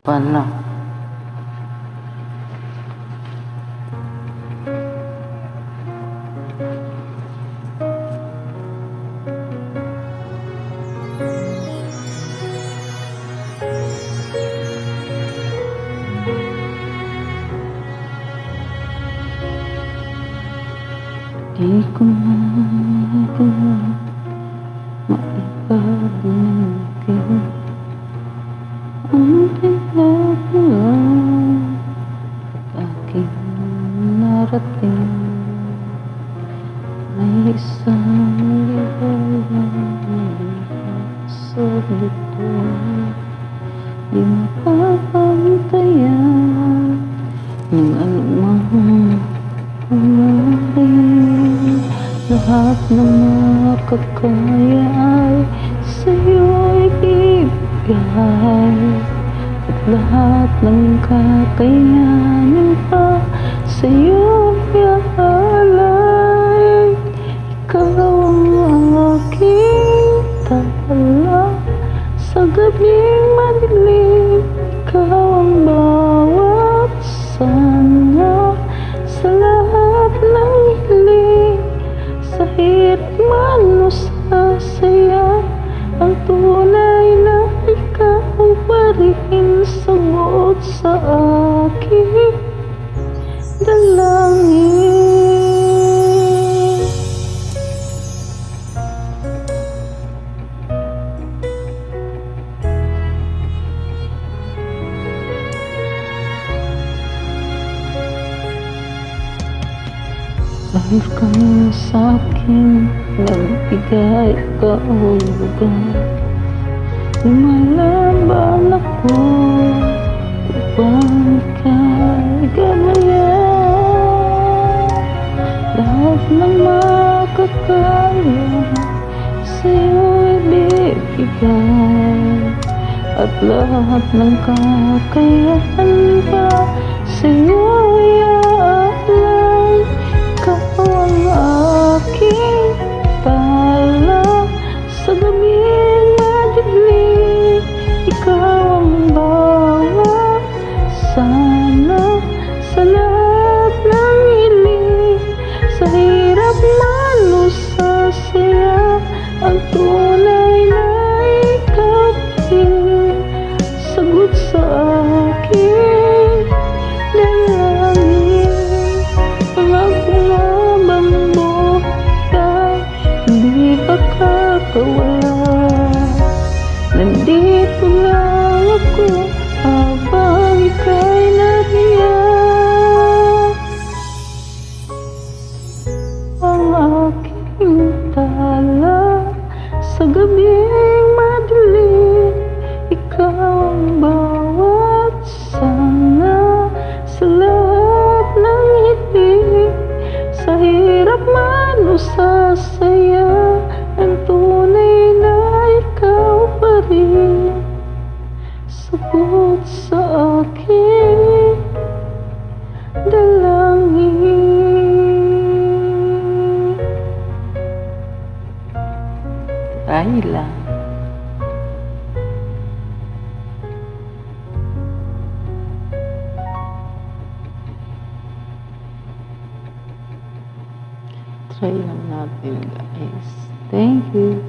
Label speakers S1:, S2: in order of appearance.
S1: Pala. Di ko magawa maipagmangkin ang pinagawa at aking narating. May isang liwayang sa lito, di mapapantayan ng anumang pangyari. Lahat ng makakaya ay sa'yo'y ibigay, at lahat ng kakayanin pa sa'yo iaalay. Ikaw ang aking tala sa gabing madilim, ikaw ang bawat sana sa lahat ng hiling. Sa hirap man o sa saya, ang tunay na ikaw pa rin sagot sa aking dalangin. Dahil ka sa'kin nagbigay kahulugan, lumalaban ako upang ika'y gabayan. Lahat ng makakaya sa'yo'y bibigay, at lahat ng kakayahan pa sa'yo'y aalay. Ikaw ang aking tala sa gabing madilim, ikaw ang bawat sana sa lahat ng hiling. Sa hirap man o sa saya, ang tunay na ikaw din sagot sa aking dalangin. Hindi makakawala, nandito lang ako habang ika'y nariyan. Ang aking tala sa gabing madilim, ikaw ang bawat sana sa lahat ng hiling. Sa hirap man o sa saya, ang tunay na ikaw pa rin sagot sa aking dalangin. Ay lang. Try lang natin, guys. Thank you.